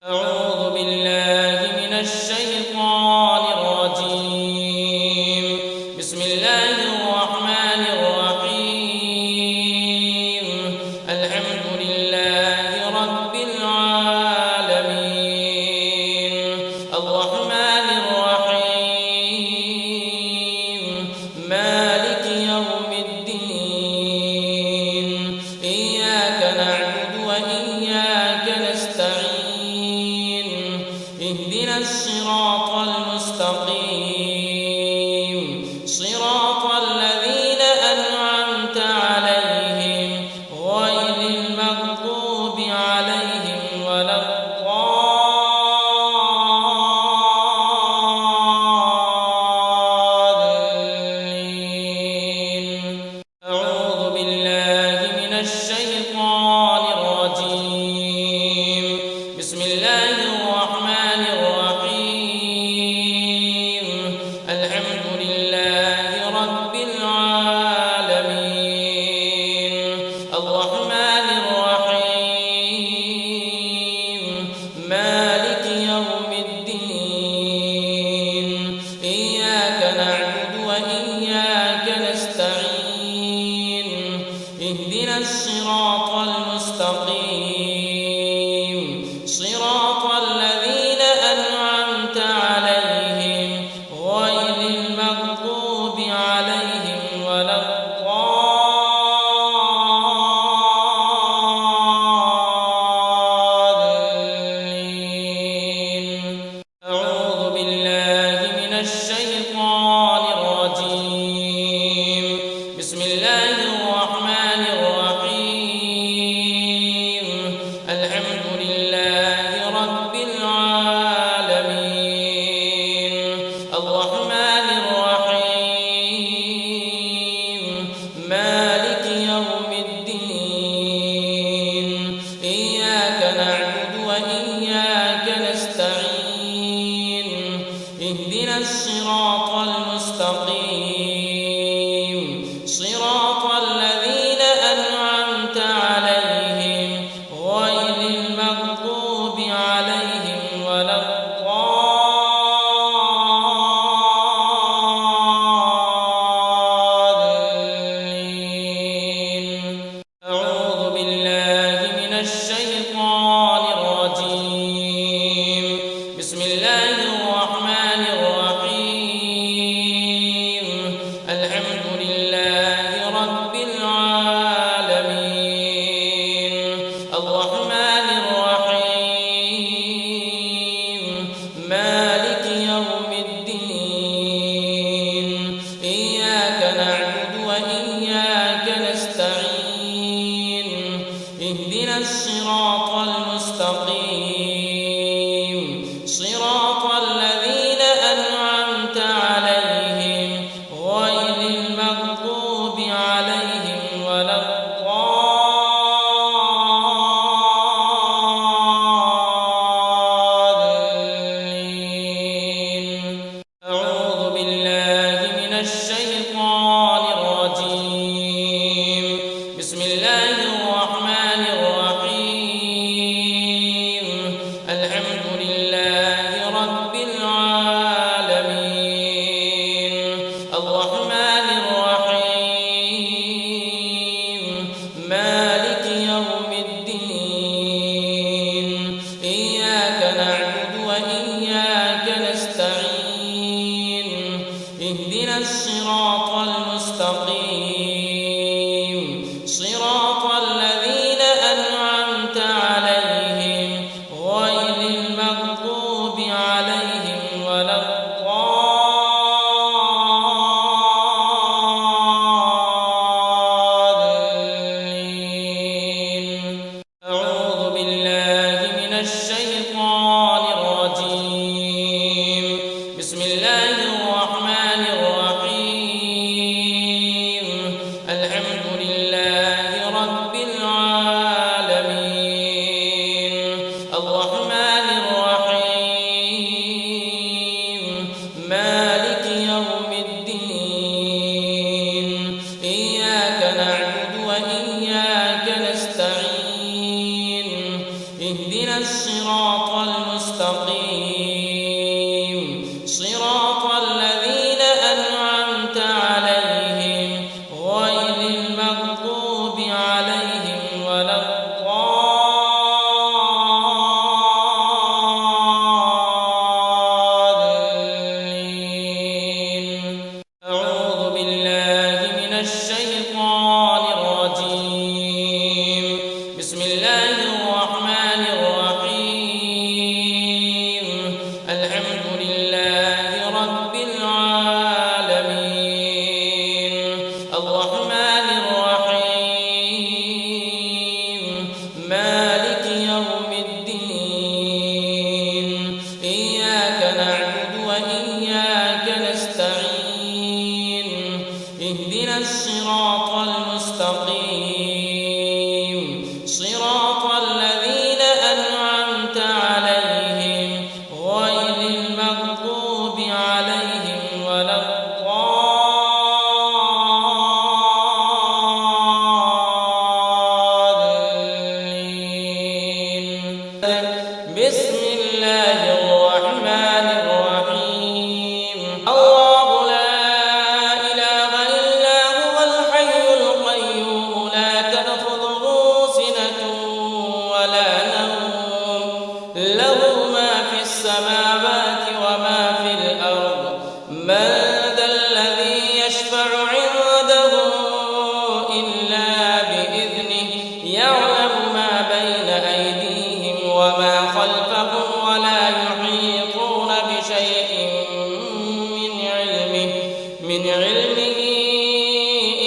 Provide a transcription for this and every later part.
أعوذ بالله من الشيطان الرجيم. بسم الله الرحمن الرحيم. الحمد لله رب العالمين الرحمن الرحيم مالك يوم الدين إياك نعبد وإياك نستعين اهدنا الصراط المستقيم صراط الذين أنعمت عليهم غير المغضوب عليهم ولا الضالين. أعوذ بالله من الشيطان الرجيم. بسم الله الرحمن الرحيم. الحمد لله رب العالمين الرحمن الرحيم مالك يوم الدين إياك نعبد وإياك نستعين اهدنا الصراط المستقيم صراط الذين أنعمت عليهم غير المغضوب عليهم ولا الضالين. أعوذ بالله من الشيطان الرجيم. بسم الله الرحمن الرحيم. الحمد لله رب العالمين الرحمن الرحيم مالك يوم الدين إياك نعبد وإياك نستعين اهدنا الصراط المستقيم صراط الذين أنعمت عليهم غير المغضوب عليهم ولا الضالين. أعوذ بالله من الشيطان الرجيم. بسم الله الرحمن الرحيم. الحمد لله رب العالمين الرحمن الرحيم مالك يوم الدين إياك نعبد وإياك نستعين اهدنا الصراط المستقيم صراط الذين أنعمت عليهم غير المغضوب عليهم ولا الضالين. أعوذ بالله من الشيطان الرجيم. بسم الله الرحمن الرحيم. الحمد لله رب العالمين الرحمن الرحيم مالك يوم الدين إياك نعبد وإياك نستعين اهدنا الصراط المستقيم صراط الذين أنعمت عليهم غير المغضوب عليهم ولا الضالين. أعوذ بالله من الشيطان المستقيم صراط الذين أنعمت عليهم غير المغضوب عليهم ولا الضالين. أعوذ بالله من الشيطان الرجيم. بسم الله الرحمن الرحيم. الحمد لله رب العالمين الرحمن الرحيم مالك يوم الدين إياك نعبد وإياك نستعين اهدنا الصراط المستقيم صراط الذين أنعمت عليهم غير المغضوب عليهم ولا الضالين. بسم الله الرحمن الرحيم. الله لا إله إلا هو الحي القيوم لا تأخذه سنة ولا نوم له ما في السماوات وما في الأرض. من ذا الذي يشفع عنده إلا بإذنه يعلم ما بين أيديهم وما خلفهم ولا يحيطون بشيء من علمه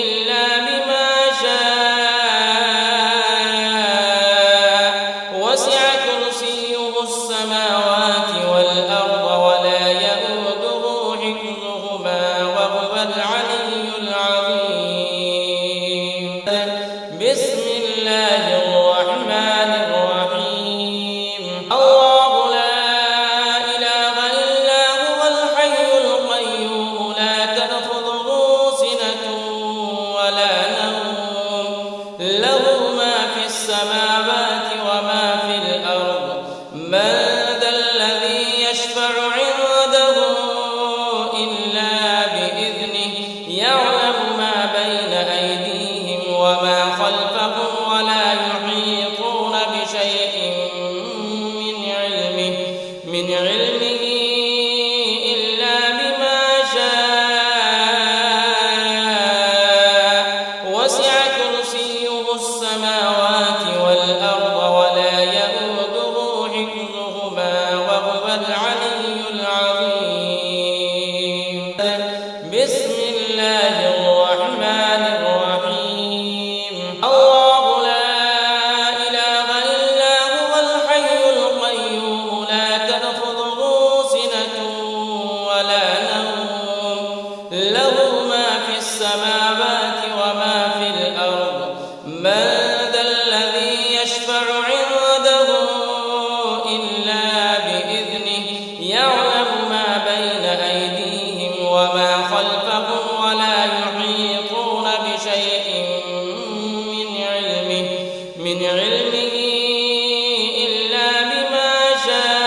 إلا بما شاء وسع كرسيه السماوات والأرض ولا يئوده حفظهما وهو العلي العظيم. بسم الله الرحمن الرحيم. الله لا إله إلا هو الحي القيوم لا تأخذه سنة ولا نوم له ما في السماوات وما في الأرض. من ذا الذي يشفع عنده إلا بإذنه يعلم ما بين أيديهم وما خلفهم ولا يحيطون بشيء من علمه إلا بما شاء وسع كرسيه السماوات والأرض ولا يئوده حفظهما وهو العلي العظيم. بسم الله الرحمن الرحيم. الله لا إله إلا هو الحي القيوم لا تأخذه سنة ولا نوم له ما في السماوات وما في الأرض. من ذا الذي يشفع عنده إلا بإذنه يعلم ما بين أيديهم وما خلفهم ولا يحيطون بشيء من علمه إلا بما شاء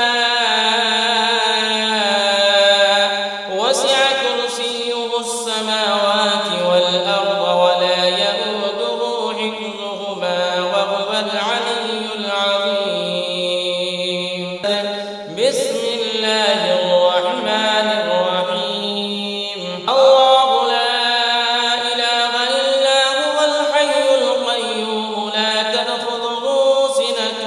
وسع كرسيه السماوات والأرض ولا يئوده حفظهما وهو العلي العظيم. بسم الله الرحمن الرحيم. الله لا إله إلا هو الحي القيوم لا تأخذه سنة ولا نوم له ما في السماوات وما في الأرض. من ذا الذي يشفع عنده إلا بإذنه يعلم ما بين أيديهم وما خلفهم ولا يحيطون بشيء من علمه إلا بما شاء وسع كرسيه السماوات والأرض ولا يئوده حفظهما وهو العلي العظيم. الله لا إله إلا هو الحي القيوم لا تأخذه سنة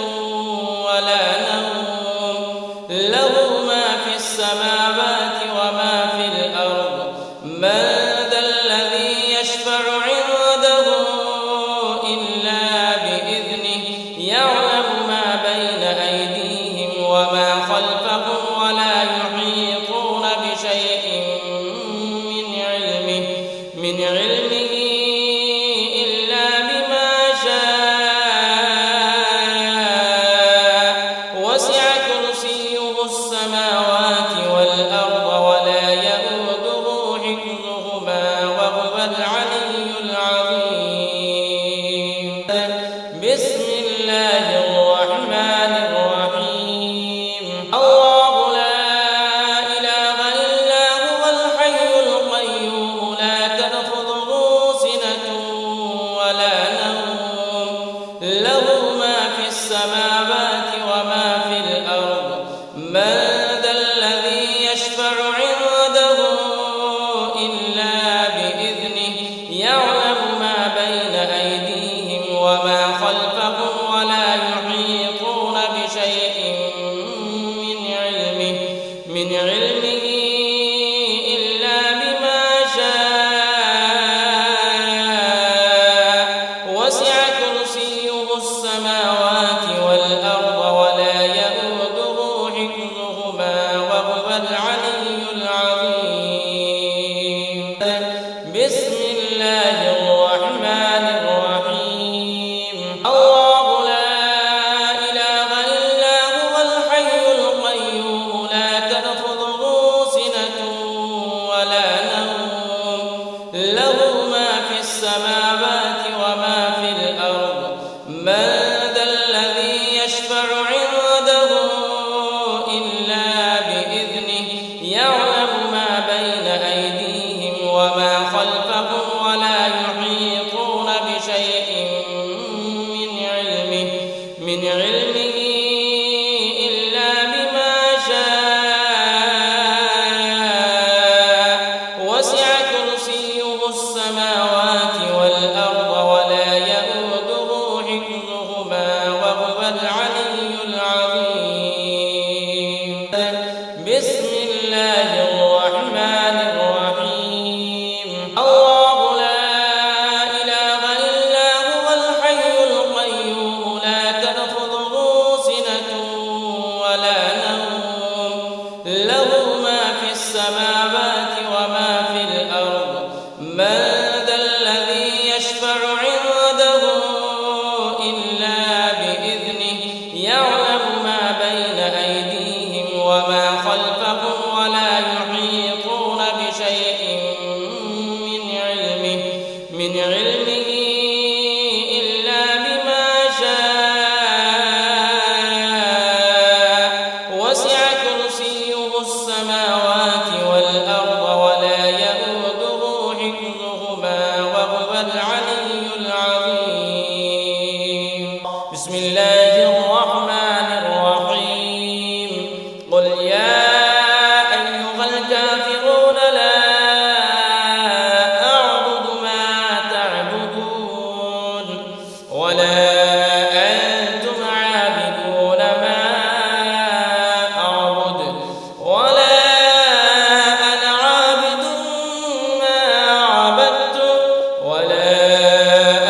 ولا نوم له ما في السماوات وما في الأرض. من ذا الذي يشفع عنده إلا بإذنه يعلم ما بين أيديهم وما خلفهم ولا يحيطون بشيء من علمه إلا بما شاء وسع كرسيه السماوات والأرض ولا يئوده حفظهما وهو العلي العظيم. بسم الله الرحمن الرحيم. من علمه إلا بما شاء وسع كرسيه السماوات والأرض ولا يئوده حفظهما وهو العلي العظيم. بسم الله الرحمن الرحيم. الله لا إله إلا هو الحي القيوم لا تأخذه سنة ولا نوم له ما في السماوات وما في الأرض. من ذا الذي يشفع عنده إلا بإذنه يعلم ما بين أيديهم وما خلفهم ولا يحيطون بشيء من علمه إلا بما شاء وسع كرسيه السماوات والأرض ولا يئوده حفظهما وهو العلي العظيم. بسم الله الرحمن الرحيم. الله لا إله إلا هو الحي القيوم لا تأخذه سنة ولا نوم له ما في السماوات وما في الأرض. من ذا الذي يشفع عنده إلا بإذنه يعلم ما بين أيديهم وما خلفهم ولا يحيطون بشيء من علمه إلا بما شاء وسع كرسيه السماوات والأرض ولا يئوده حفظهما وهو العلي العظيم. بسم الله الرحمن الرحيم. قل يا أيها الكافرون لا أعبد ما تعبدون ولا أنتم عابدون ما أعبد ولا أنا عابد ما عبدتم ولا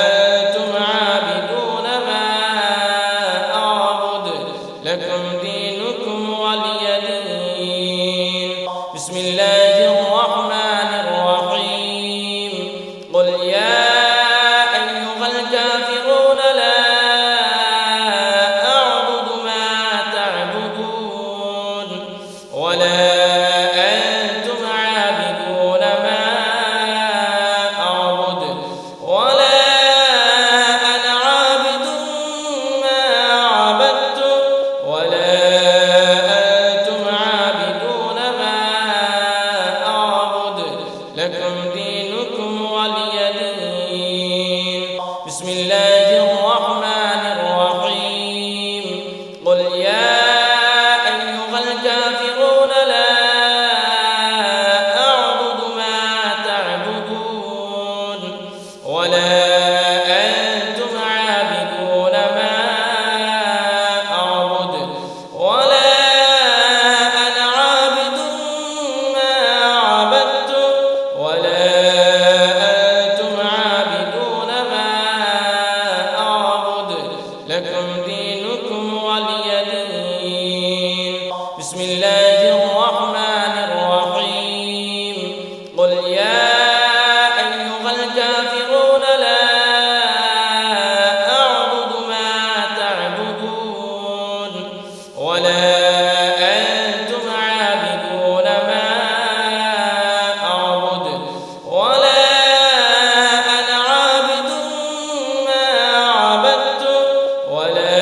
أنتم عابدون ما أعبد لكم دينكم ولي دين. بسم الله الرحمن الرحيم. قل يا أيها الكافرون لا أعبد ما تعبدون ولا أنتم عابدون ما أعبد ولا أنا عابد ما عبدتم ولا أنتم عابدون ما أعبد لكم دينكم ولي دين. بسم الله الرحمن الرحيم. قل يا أيها الكافرون لا أعبد ما تعبدون ولا أنتم عابدون ما أعبد ولا أنا عابد ما عبدتم ولا أنتم عابدون ما أعبد لكم دينكم ولي دين. بسم الله الرحمن الرحيم. قل يا أيها الكافرون لا أعبد ما تعبدون ولا أنتم عابدون ما أعبد ولا أنا عابد ما عبدتم ولا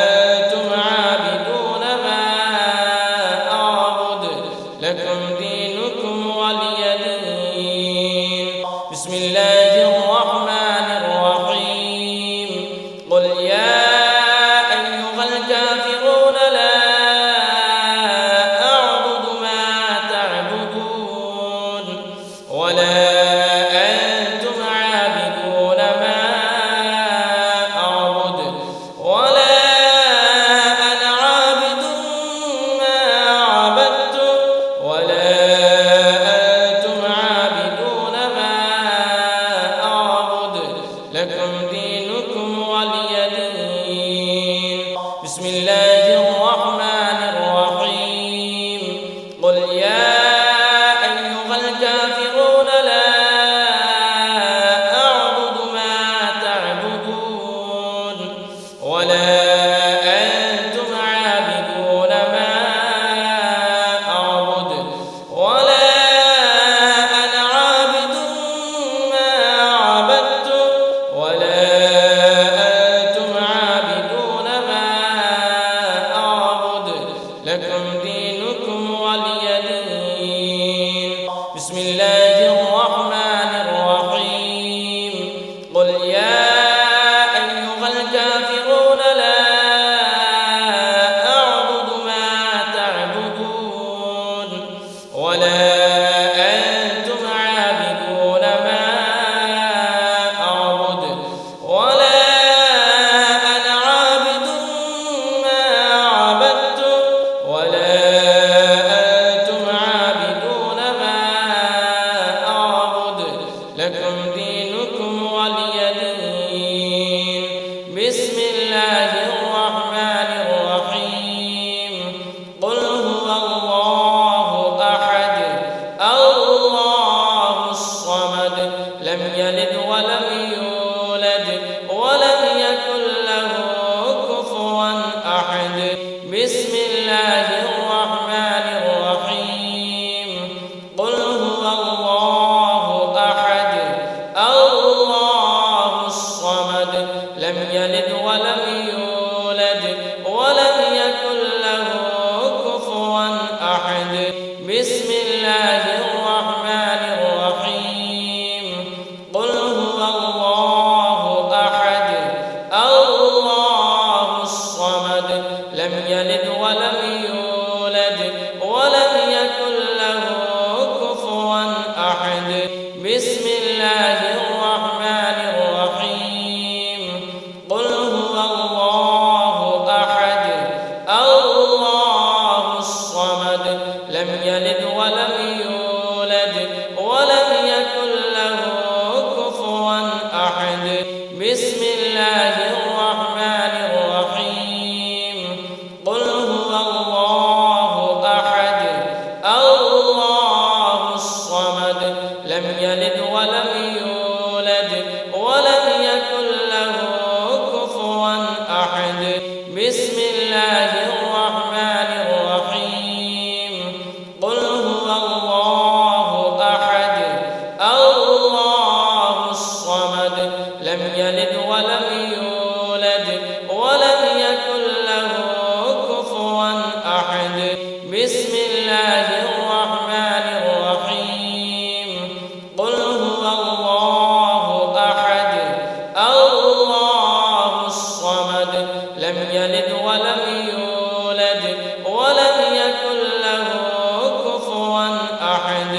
أنتم عابدون ما لكم دينكم ولي دين. بسم الله الرحمن الرحيم. قل يا أيها الكافرون لا أعبد ما تعبدون ولا أنتم عابدون ما أعبد ولا أنا عابد ما عبدتم ولا أنتم عابدون ما أعبد لكم دينكم ولي دين. بسم الله الرحمن الرحيم. قل هو الله أحد الله الصمد لم يلد ولم يولد ولم يكن له كفوا أحد. بسم الله الرحمن الرحيم. قل هو الله أحد الله الصمد لم يلد ولم يولد ولم يكن له كفوا أحد. بسم الله الرحمن الرحيم. قل هو الله أحد الله الصمد لم يلد ولم يولد ولم يكن له كفوا أحد. بسم الله الرحمن الرحيم. قل هو الله أحد الله الصمد لم يلد ولم يولد ولم يكن له كفوا أحد. بسم الله الرحمن الرحيم. قل هو الله أحد الله الصمد لم يلد ولم يولد ولم يكن له كفوا أحد. بسم الله الرحمن الرحيم. قل هو الله أحد الله الصمد لم يلد ولم يولد ولم يكن له كفوا أحد. بسم الله الرحمن الرحيم. قل هو الله أحد الله الصمد لم يلد ولم يولد ولم يكن له كفوا أحد.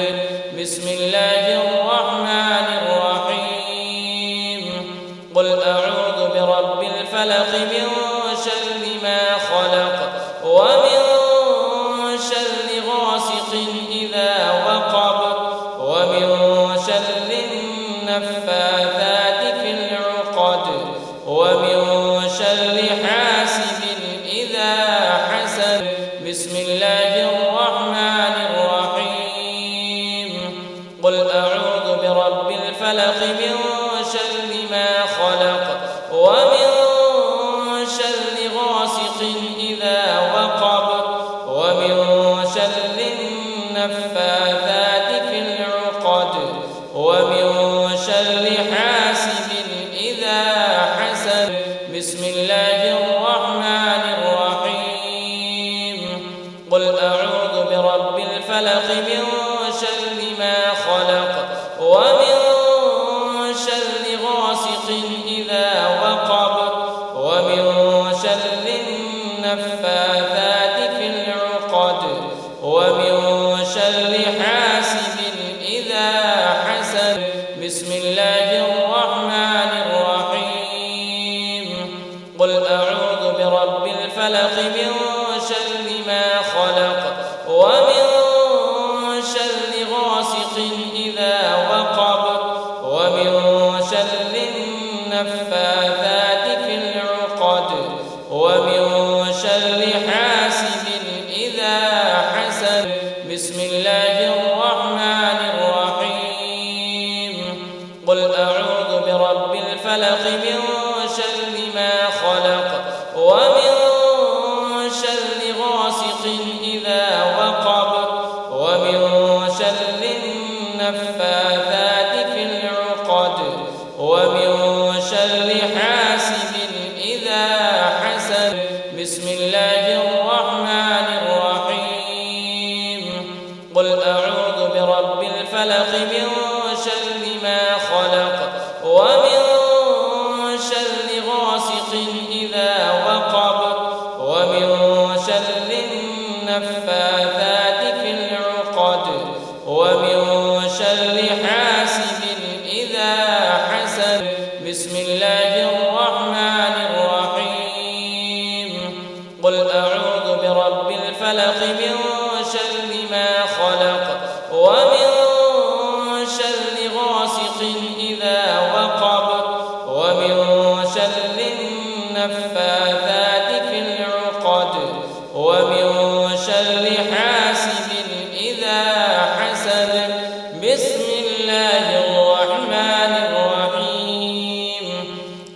بسم الله الرحمن الرحيم. قل أعوذ برب الفلق من شر ما خلق ومن شر غاسق إذا وقب ومن شر النفاثات في العقد ومن شر حاسد إذا حسد. بسم الله الرحمن الرحيم. قل أعوذ برب الفلق من شر ما خلق ومن شر غاسق إذا وقب ومن شر النفاثات في العقد ومن شر حاسد إذا حسد. بسم الله الرحمن الرحيم. قل أعوذ برب الفلق من شر ما خلق ومن شر غاسق إذا وقب ومن شر النفاثات في العقد ومن شر حاسد إذا حسد. بسم الله الرحمن الرحيم. قل أعوذ برب الفلق من شر ما خلق ومن شر غاسق إذا وقب الفلق من شر ما خلق ومن شر غاسق إذا وقب ومن شر النفاثات في العقد ومن شر حاسد إذا حسد. بسم الله الرحمن الرحيم. قل أعوذ برب الفلق من شر ما خلق ومن شر غاسق إذا وقب ومن شر النفاثات في العقد ومن شر حاسد إذا حسد. بسم الله الرحمن الرحيم.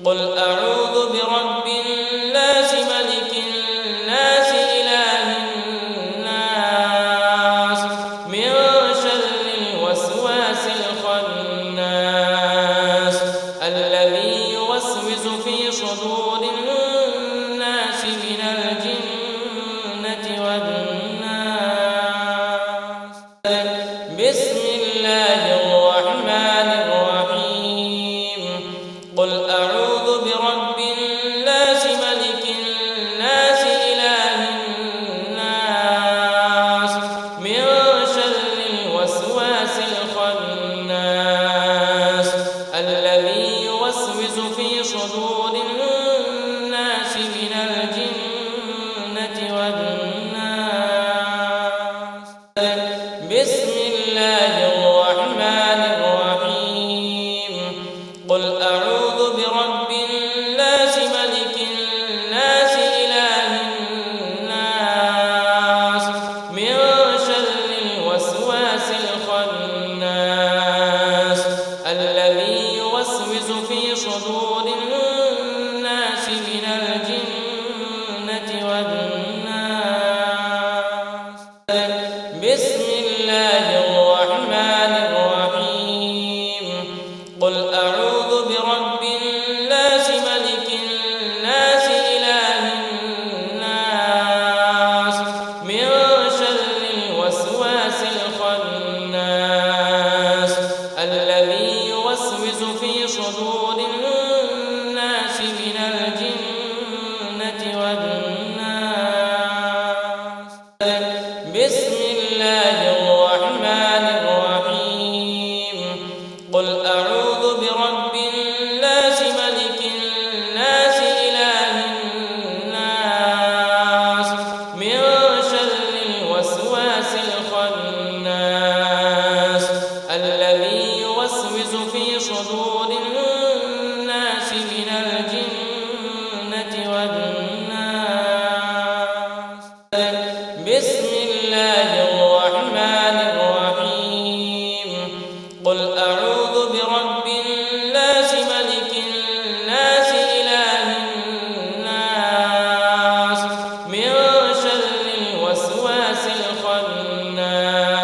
قل أعوذ برب الناس ملك الناس إله الناس من شر الوسواس الخناس الذي يوسوس في صدور الناس من الجنة والناس. بسم الله الرحمن الرحيم. قل أعوذ برب الناس ملك الناس إله الناس من شر الوسواس الخناس الذي يوسوس في صدور الناس من الجنة والناس. بسم الله الرحمن الرحيم. قل أعوذ برب الناس ملك الناس إله الناس من شر الوسواس الخناس الذي يوسوس في صدور الناس من الجنة والناس. بسم الله الرحمن الرحيم. قل أعوذ برب الناس ملك الناس إله الناس من شر الوسواس الخناس الذي يوسوس في صدور الناس من الجنة والناس. بسم الله الرحمن الرحيم. قل أعوذ برب الناس ملك الناس إله الناس من شر الوسواس الخناس الذي يوسوس في صدور الناس من الجنة والناس. بسم الله الرحمن الرحيم. قل أعوذ برب الناس ملك الناس إله الناس من شر الوسواس الخناس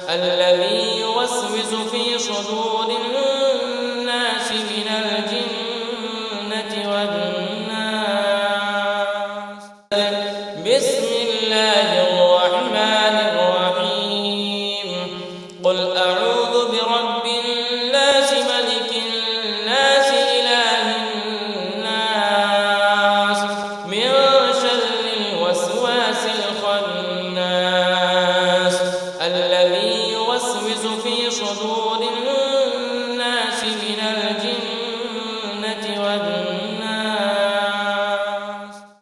الذي يوسوس في صدور الناس من الجنة والناس. بسم الله الرحمن الرحيم. قل أعوذ برب الناس ملك الناس إله الناس من شر الوسواس الخناس الذي يوسوس في صدور